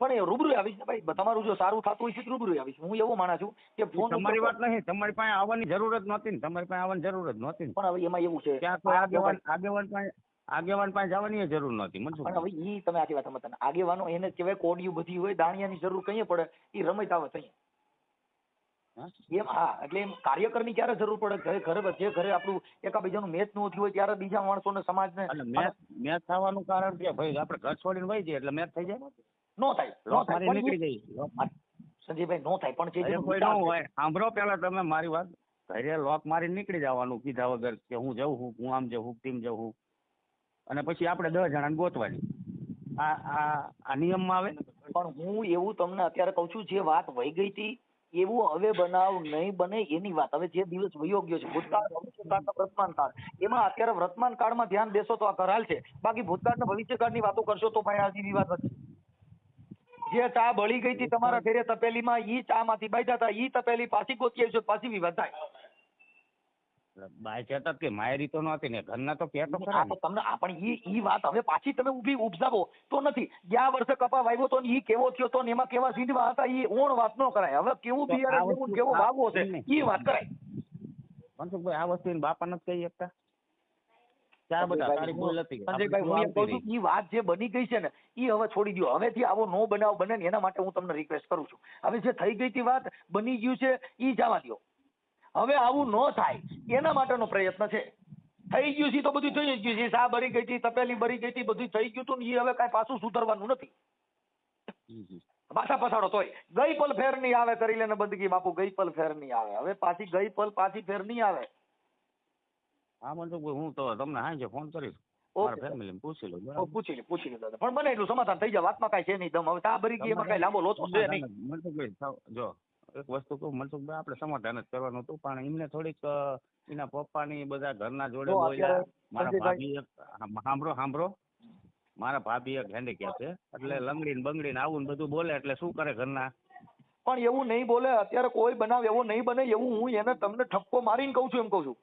પણ એ રૂબરૂ આવીશ ને ભાઈ, તમારું જો સારું થતું હોય છે રૂબરૂ આવીશ. હું એવો માણસ છું કે ફોન તમારી વાત નહીં, તમારી પાસે આવવાની જરૂર જ નહોતી ને, તમારી પાસે આવવાની જરૂર જ નહોતી. પણ હવે એમાં એવું છે ત્યાં કોઈ આગેવાન પાસે જવાની જરૂર નહોતી મનસુખભાઈ. હવે ઈ તમે આખી વાત સમજતા. આગેવાનો એને કહેવાય કોડિયું બધી હોય, દાણિયાની જરૂર કઈ પડે ઈ રમત આવે થઈ એમ. હા, એટલે એમ કાર્યકરની ક્યારે જરૂર પડે? ઘરે જે ઘરે આપણું એકાબીજાનું મેચ નું થયું હોય ત્યારે બીજા માણસોને સમાજને મેચ થવાનું કારણ કે ભાઈ આપણે ઘર છોડીને વહી જઈએ એટલે મેચ થઈ જાય. નો થાય, નીકળી જાય સંજયભાઈ, નો થાય. પણ કોઈ ન હોય, સાંભળો પેલા તમે મારી વાત. ઘરે લોક મારી નીકળી જવાનું કીધા વગર કે હું જઉં, હું આમ જઉં, ટીમ જઉં, અને પછી આપણે 10 જણાને ગોતવાની. આ નિયમમાં આવે. પણ હું એવું તમને અત્યારે કઉ છું, જે વાત વહી ગઈ હતી એવું હવે બનાવ નહીં બને એની વાત. હવે જે દિવસ વયો ગયો છે, ભૂતકાળ, ભવિષ્યકાળ, વર્તમાન કાળ, એમાં અત્યારે વર્તમાન કાળમાં ધ્યાન દેશો તો આ કરાલ છે. બાકી ભૂતકાળ ને ભવિષ્યકાળની વાતો કરશો તો ભાઈ આજી વિવાદ હતી. જે ચા બળી ગઈ હતી તમારા ઘરે તપેલીમાં, ઈ ચા માંથી બાજ્યા હતા, ઈ તપેલી પાછી ગોતી આવી છે, પાછી વિવાદ થાય. બાય કહેતા કે માયરી તો નહોતી ને ઘરના તો કહેતો ખરા ને. તમને પણ ઈ વાત હવે પાછી તમે ઊભી ઉપજાવો તો નથી. ગયા વર્ષે કપા વાવ્યો તો ઈ કેવો થયો તો ને એમાં કેવા સીંધવા હતા, ઈ ઓણ વાત ન કરાય. હવે કેવું બિયારણ લેવું, કેવો વાવવો છે ઈ વાત કરાય. મનસુખભાઈ આ વસ્તુ બાપા નથી કહી શકતા? ચાર બધા તારી ભૂલ નથી. સંજયભાઈ હું એમ કહું છું ઈ વાત જે બની ગઈ છે ને ઈ હવે છોડી દો. હવેથી આવો નો બનાવ બને ને એના માટે હું તમને રિક્વેસ્ટ કરું છું. હવે જે થઈ ગઈ હતી વાત બની ગયું છે ઈ જવા દો. હવે આવું ન થાય એના માટેનો પ્રયત્ન છે. થઈ ગયું છે તો બધું થઈ જ ગયું છે. સા બરી ગઈ હતી, તપેલી બરી ગઈ હતી, બધું થઈ ગયું હતું ને એ હવે કાંઈ પાછું સુધરવાનું નથી. પાછા પછાડો તોય ગઈ પલ ફેર નહીં આવે કરી લેને બંદગી બાપુ, ગઈ પલ ફેર નહીં આવે. હવે પાછી ગઈ પલ પાછી ફેર નહીં આવે. હા મનસુખભાઈ હું તો તમને હાંજે ફોન કરીશ, મારા ફેમિલીને પૂછી લઉં. પૂછી લો દાદા, પણ બને એટલું સમાધાન થઈ જાય. વાતમાં કાંઈ છે નહીં દમ. હવે સા બરી ગઈ એમાં કાંઈ લાંબો લોચો છે નહીં. મનસુખભાઈ જો એક વસ્તુ કહું મનસુખભાઈ, આપણે સમાધાન જ કરવાનું હતું, પણ એમને થોડીક એના પપ્પાની બધા ઘરના જોડે બોલ્યા. મારા ભાભી સાંભળો મારા ભાભી એક હેન્ડીકેપ છે, એટલે લંગડીને બંગડીને આવું ને બધું બોલે એટલે શું કરે ઘરના. પણ એવું નહીં બોલે. અત્યારે કોઈ બનાવ એવો નહીં બને એવું હું એને તમને ઠપકો મારીને કહું છું. એમ કહું છું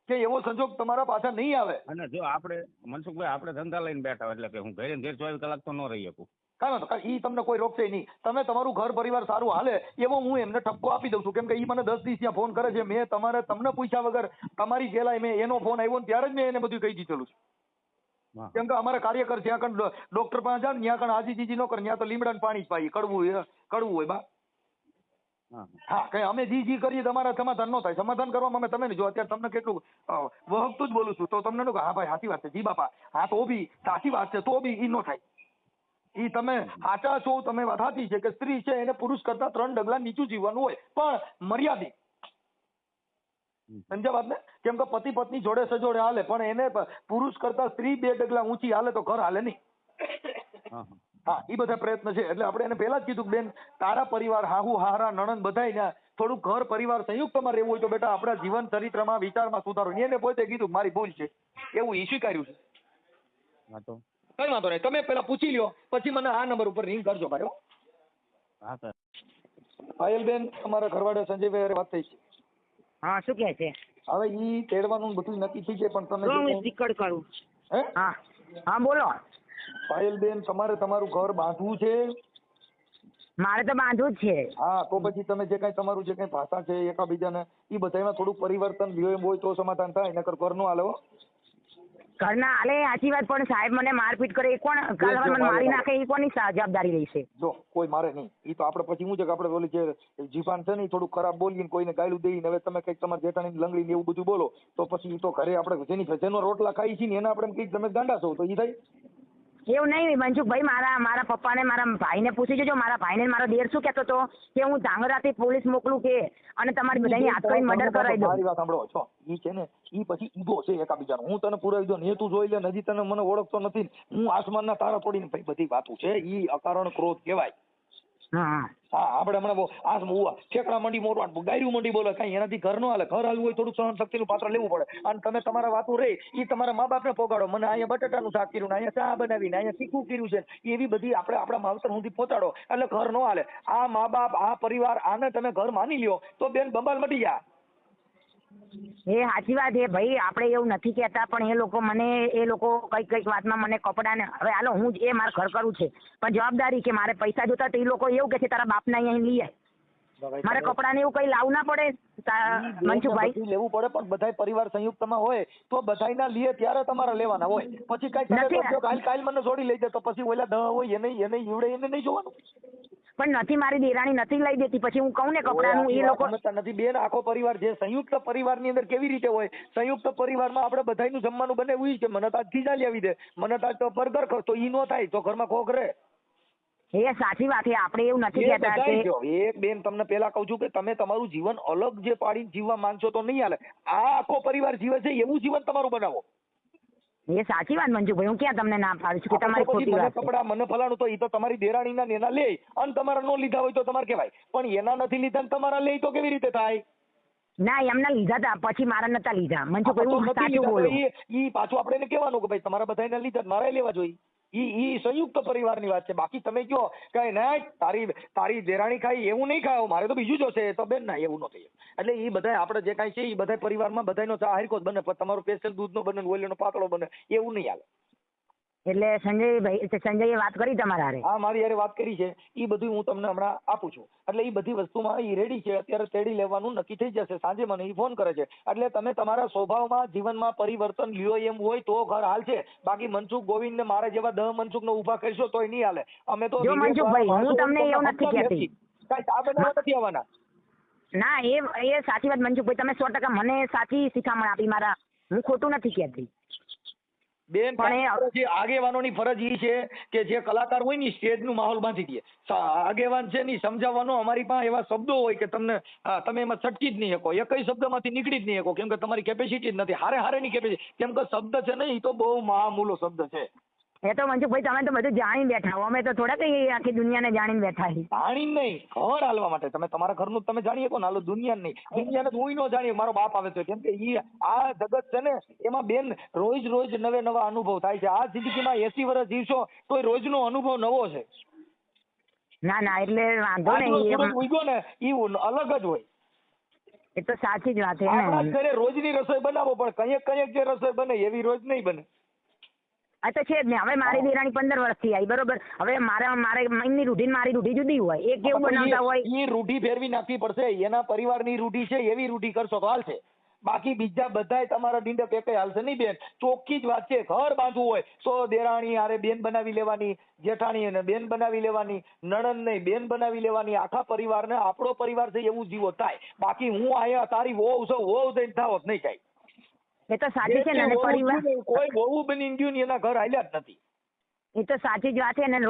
કે એવો સંજોગ તમારા પાછા નહીં આવે. અને જો આપણે મનસુખભાઈ આપણે ધંધા લઈને બેઠા એટલે કે હું ઘરે 24 કલાક તો ન રહી શકું. કાંઈ ઈ તમને કોઈ રોકશે નહીં. તમે તમારું ઘર પરિવાર સારું હાલે એવો હું એમને ઠપકો આપી દઉં છું. કેમ કે ઈ મને 10 દિવસ ત્યાં ફોન કરે છે. મેં તમને પૂછ્યા વગર તમારી પેલા મેં એનો ફોન આવ્યો ને ત્યારે જ મેં એને બધું કહી દીધેલું છે. કેમ કે અમારા કાર્યકર જ્યાં કણ ડોક્ટર પાસે જાવ ને ત્યાં કણ આજી જીજી ન કરે, ત્યાં તો લીમડા પાણી જ પાઈ. કડવું હોય બા. હા કઈ અમે જી કરીએ તમારા સમાધાન ન થાય. સમાધાન કરવામાં અમે તમે જો અત્યારે તમને કેટલું વહકતું જ બોલું છું તો તમને હા ભાઈ સાચી વાત છે જી બાપા, હા તો બી સાચી વાત છે, તો બી ઈ ન થાય. ઈ તમે સાચા છો, તમે વાત સાચી છે કે સ્ત્રી છે એને પુરુષ કરતા 3 ડગલા નીચું જીવવાનું હોય, પણ મર્યાદિત. સમજ્યા વાત ને? કેમ કે પતિ પત્ની જોડે સજોડે હાલે, પણ એને પુરુષ કરતા સ્ત્રી 2 ડગલા ઊંચી હાલે તો ઘર હાલે નહીં. હા એ બધા પ્રયત્ન છે. એટલે આપણે એને પહેલા જ કીધું કે બેન તારા પરિવાર હાહુ હારા નણંદ બધાય થોડું ઘર પરિવાર સંયુક્તમાં રહેવું હોય તો બેટા આપણા જીવન ચરિત્રમાં વિચારમાં સુધારો. એને પોતે કીધું મારી ભૂલ છે એવું ઈ સ્વીકાર્યું છે. કઈ વાંધો નહીં, તમે પેલા પૂછી લ્યો પછી મને આ નંબર ઉપર રિંગ કરજો ભાઈ. હા સર. પાયલબેન તમારા ઘરવાળા સંજયભાઈ વાત થઈ છે. હા શું કહે છે? હવે ઈ તેડવાનું બધું નક્કી થઈ જાય, પણ તમે હું સ્પીકર કરું. હે હા બોલો. પાયલબેન તમારે તમારું ઘર બાંધવું છે? મારે તો બાંધવું જ છે. હા તો પછી તમે જે કઈ તમારું જે કઈ ભાષા છે એકાબીજાને એ બધામાં થોડુંક પરિવર્તન હોય તો સમાધાન થાય. નકર ઘર નું હાલે. ઘરના હાલે સાચી વાત, પણ સાહેબ મને મારપીટ કરે એ કોણ? કાલ મને મારી નાખે એ કોની જવાબદારી રહેશે? જો કોઈ મારે નહીં. એ તો આપણે પછી શું છે કે આપણે ઓલી જે જીભાન છે ને થોડું ખરાબ બોલીને કોઈને ગાયલું દઈને હવે તમે કઈક તમારે જેઠાણી લંગડી ને એવું બધું બોલો તો પછી એ તો ઘરે આપણે જેનો રોટલા ખાઈ છીએ ને એને આપણે કઈક તમે ગાંડા છો તો એ થાય એવું નહીં મનસુખભાઈ. મારા પપ્પાને મારા ભાઈને પૂછી જોજો. મારા ભાઈને મારો દેર શું કહેતો હતો કે હું ધાંગરાથી પોલીસ મોકલું કે અને તમારી બધાની હાથ કરીને મર્ડર કરાવી દઉં. મારી વાત સાંભળો છો, ઈ છે ને ઈ પછી ઈગો છે એકાબીજાનો. હું તને પુરાવી દઉં ને તું જોઈ લે, હજી તને મને ઓળખતો નથી, હું આસમાનના તારા તોડીને ભાઈ બધી વાતો છે. ઈ અકારણ ક્રોધ કહેવાય. હા આપણે હમણાં ઠેકડા મંડી મોરવા ગાયરું મંડી બોલે કઈ એનાથી ઘર નો હાલે. ઘર હાલવું હોય થોડું સહન શક્તિનું પાત્ર લેવું પડે. અને તમે તમારા વાતો રહી ઈ તમારા મા બાપને પોગાડો. મને અહીંયા બટાટાનું શાક કર્યું, અહીંયા ચા બનાવીને, અહીંયા તીખું કર્યું છે, એવી બધી આપણે આપણા માવતર સુધી પહોંચાડો એટલે ઘર નો હાલે. આ મા બાપ આ પરિવાર આને તમે ઘર માની લ્યો તો બેન બંબાલ મટી જાય. એ સાચી વાત છે ભાઈ, આપણે એવું નથી કહેતા, પણ એ લોકો કઈક વાતમાં મને કપડા ને હવે હાલો હું એ મારે ઘર કરવું છે પણ જવાબદારી કે મારે પૈસા જોતા તો એ લોકો એવું કે છે તારા બાપને અહીંયા લઈ આય. મારે કપડા ને એવું કઈ લાવવું ના પડે મનસુખભાઈ? લેવું પડે પણ બધા પરિવાર સંયુક્તમાં હોય તો બધાયના લીએ ત્યારે તમારે લેવાના હોય. પછી કઈ કાલ મને જોડી લઈ દે તો પછી ઓલા દ હોય એને ઈવડે એને નહીં જોવાનું. પણ નથી મારી દેરાણી નથી લઈ દેતી, પછી હું કહું ને કપડાનું એ લોકો નથી. બેન આખો પરિવાર જે સંયુક્ત પરિવારની અંદર કેવી રીતે હોય, સંયુક્ત પરિવારમાં આપણે બધાયનું જમવાનું બને એવું કે મને તાજ ખીજા લેવી દે, મને તાજ તો બર્ગર ખો, તો ઈ નો થાય તો ઘરમાં ખોખ રહે. એ સાચી વાત છે. આપણે એવું નથી કહેતા કે એક બેન તમને પેલા કહું છું કે તમે તમારું જીવન અલગ જે પાડીને જીવવા માંગશો તો નહીં હાલે. આ આખો પરિવાર જીવે છે એવું જીવન તમારું બનાવો. એ સાચી વાત મંજુભાઈ, હું ક્યાં તમને ના પાડું છું કે તમારી ખોટી વાત છે. કપડા મને ફલાણું તો એ તો તમારી દેરાણીના એના લે અને તમારા નો લીધા હોય તો તમારે કહેવાય, પણ એના નથી લીધા ને તમારા લે તો કેવી રીતે થાય? ના એમના લીધા હતા પછી મારા નતા લીધા મનસુખભાઈ, હું સાચું બોલું. ઈ પાછું આપણે એને કહેવાનું કે ભાઈ તમારા બધાના લીધા મારે લેવા જોઈએ. ઈ સંયુક્ત પરિવારની વાત છે. બાકી તમે કહો કે ના તારી દેરાણી ખાઈ એવું નહીં ખાવ મારે તો બીજું જોશે તો બેન ના એવું ન થાય. એટલે એ બધા આપણે જે કાંઈ છે એ બધા પરિવારમાં બધાનો ચા હરકો જ બને, પણ તમારો સ્પેશિયલ દૂધનો બને ઓલીનો પાતળો બને એવું નહીં હાલે. એટલે સંજયે વાત કરી તમારા હારે? હા, મારી હારે વાત કરી છે. એ બધું હું તમને હમણાં આપું છું. એટલે એ બધી વસ્તુમાં એ રેડી છે. અત્યારે તેડી લેવાનું નક્કી થઈ જશે. સાંજે મને એ ફોન કરે છે. એટલે તમે તમારા સ્વભાવમાં જીવનમાં પરિવર્તન લ્યો એમ હોય તો ઘર હાલશે. બાકી મનસુખ ગોવિંદ ને મારા જેવા 10 મનસુખ ને ઉભા કરશો તોય નહીં હાલે. અમે તો જો મનસુખભાઈ, હું તમને એવું નથી કહેતી, કઈ ચા બનાવવા નથી આવવાના. ના, એ સાચી વાત મનસુખભાઈ, તમે 100% મને સાચી શિખામણ આપી. હું ખોટું નથી કહેતી બેન, પણ આગેવાનોની ફરજ એ છે કે જે કલાકાર હોય ને સ્ટેજ નું માહોલ બાંધી દે. આગેવાન છે ને સમજાવવાનો. અમારી પાસે એવા શબ્દો હોય કે તમે એમાં છટકી જ નહીં શકો, એકઈ શબ્દમાંથી નીકળી જ નહીં શકો, કેમ કે તમારી કેપેસિટી જ નથી. હારેની કેપેસિટી, કેમ કે શબ્દ છે ને એ તો બહુ મહામૂલો શબ્દ છે. એ તો મનસુખભાઈ તમે તો બધું જાણી બેઠા હો. અમે તો થોડા કઈ આખી દુનિયાને જાણીને બેઠા છીએ. જાણીને નહીં, ઘર હાલવા માટે. તમે તમારા ઘરનું તમે જાણી શકો ને, હાલો દુનિયાને નહીં. દુનિયાને હું ન જાણીએ. મારો બાપ આવે છે, કેમ કે આ જગત છે ને એમાં બેન રોજ નવા અનુભવ થાય છે. આ જિંદગીમાં 80 વર્ષ જીવશો તો રોજનો અનુભવ નવો છે. ના, એટલે વાંધો નહીં. ઉગ્યો ને એ અલગ જ હોય. એ તો સાચી જ વાત છે. આપણા ઘરે રોજની રસોઈ બનાવો, પણ કંઈક જે રસોઈ બને એવી રોજ નહીં બને. આ તો છે જ ને. હવે મારી દેરાણી 15 વર્ષથી આવી, બરોબર. હવે મારે એમની રૂઢી મારી રૂઢી જુદી હોય. એ કેવું બનાવતા હોય એ રૂઢી ફેરવી નાખવી પડશે. એના પરિવારની રૂઢી છે એવી રૂઢી કરશો તો હાલશે. બાકી બીજા બધાય તમારા ડીંડે પેકે હાલશે નહીં બેન. ચોખ્ખી જ વાત છે. ઘર બાંધવું હોય તો દેરાણી હારે બેન બનાવી લેવાની, જેઠાણી અને બેન બનાવી લેવાની, નણંદ નહીં બેન બનાવી લેવાની. આખા પરિવારને આપણો પરિવાર છે એવું જીવો થાય. બાકી હું આયા તારી વહુ છું, વહુ થઈને થાવ નહીં થાય. એ તો સાચી છે ને. પરિવાર કોઈ બહુ બની ગયું ને એના ઘર હાલ્યા જ નથી. એ તો સાચી જ વાત છે ને.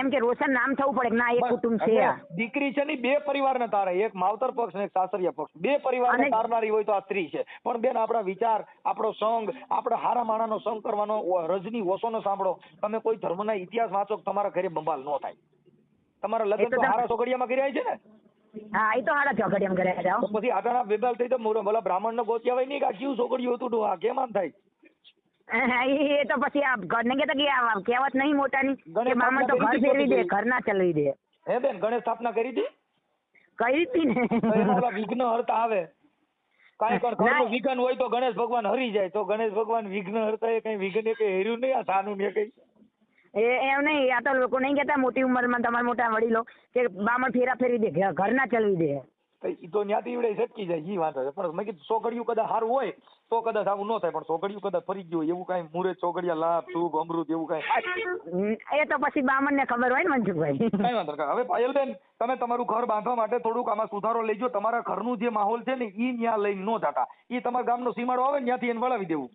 એમ કે રોશન નામ થવું પડે કે ના એક કુટુંબ છે. દીકરી છે ને 2 પરિવારને તારે, એક માવતર પક્ષ ને એક સાસરિયા પક્ષ. 2 પરિવારને તારનારી હોય તો આ સ્ત્રી છે. પણ બેન આપણા વિચાર, આપણો સંગ, આપણે હારા માણાનો સંગ કરવાનો. રજની ઓશોનો સાંભળો. તમે કોઈ ધર્મના ઇતિહાસ વાંચો, તમારા ઘરે બંબાલ ન થાય. તમારા લગ્ન તો હારા છોકરીયામાં કર્યા છે ને. હા, એ તો હારા ચોકડીયામાં કર્યા જાવ. પછી આટાના બેબાલ થઈ તો બોલા બ્રાહ્મણ ને ગોત્યા હોય નહીં કે આ કેવું છોકરીયું હતું આ કેમ આમ થાય. એ તો પછી આ ઘરને કહેતા કે કહેવત નહીં મોટાની કે બ્રાહ્મણ તો ઘર ફેરવી દે, ઘર ના ચલાવી દે. હે બેન, ગણેશ સ્થાપના કરી હતી? કરી હતી ને. વિઘ્ન હરતા આવે. કાંઈ પણ ઘરનું વિઘ્ન હોય તો ગણેશ ભગવાન હરી જાય. તો ગણેશ ભગવાન વિઘ્ન હરતા એ કઈ વિઘ્ન એ કઈ હેર્યું નહીં. આ સાનું ને કઈ એમ નહીં. આ તો લોકો નહીં કહેતા મોટી ઉંમરમાં તમારા મોટા વડીલો કે બ્રાહ્મણ ફેરા ફેરવી દે, ઘર ના ચલાવી દે. એ તો ત્યાંથી એવડે છટકી જાય. ઈ વાંધો છે. પણ મેં કીધું છોકરીયું કદાચ સારું હોય તો કદાચ આવું ન થાય. પણ છોકરીયું કદાચ ફરી ગયું એવું કઈ મુરે છોકરીયા લાભ શુભ અમૃત એવું કઈ, એ તો પછી બ્રાહ્મણ ને ખબર હોય ને મનસુખભાઈ. કઈ વાંધો. હવે પાયલબેન, તમે તમારું ઘર બાંધવા માટે થોડુંક આમાં સુધારો લેજો. તમારા ઘરનું જે માહોલ છે ને ઈ ન્યા લઈને ન જતા. ઈ તમારા ગામનો સીમાડો આવે ને ત્યાંથી એને વળાવી દેવું.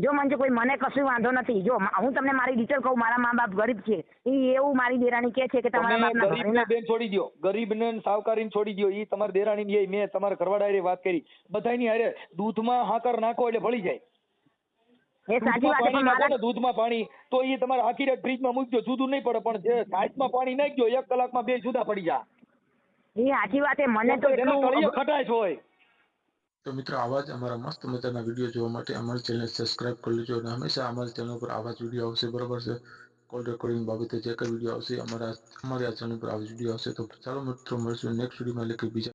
જો મનસુખભાઈ, મને કશું વાંધો નથી. જો હું તમને મારી ડિટેલ કહું, મારા મા બાપ ગરીબ છે. ઈ એવું મારી દેરાણી કે છે કે તમારા બાપના ગરીબને બેન છોડી દો, ગરીબને સાવકારીને છોડી દો. ઈ તમારા દેરાણી મેં તમારા ઘરવાળા હારે વાત કરી. બધાની હારે દૂધમાં હાકર નાખો એટલે ભળી જાય. એ સાચી વાત છે. મારા દૂધમાં પાણી તો ઈ તમારે આખી રાત ફ્રીજમાં મૂકજો, જુદું નહીં પડે. પણ જે સાઈડમાં પાણી નાખજો 1 કલાકમાં 2 જુદા પડી જાય. એ સાચી વાત છે. મને તો એટલું ખટાશ હોય. તો મિત્રો, આવા જ અમારા મસ્ત મજાના વિડીયો જોવા માટે અમારી ચેનલ સબસ્ક્રાઇબ કરી લેજો. અને હંમેશા અમારી ચેનલ પર આવા જ વિડીયો આવશે, બરાબર છે. કોલ રેકોર્ડિંગ બાબતે જે કંઈ વિડીયો આવશે અમારી આ ચેનલ પર આવા વિડીયો આવશે. તો ચાલો મિત્રો, મળશું નેક્સ્ટ વિડીયોમાં. એટલે કે બીજા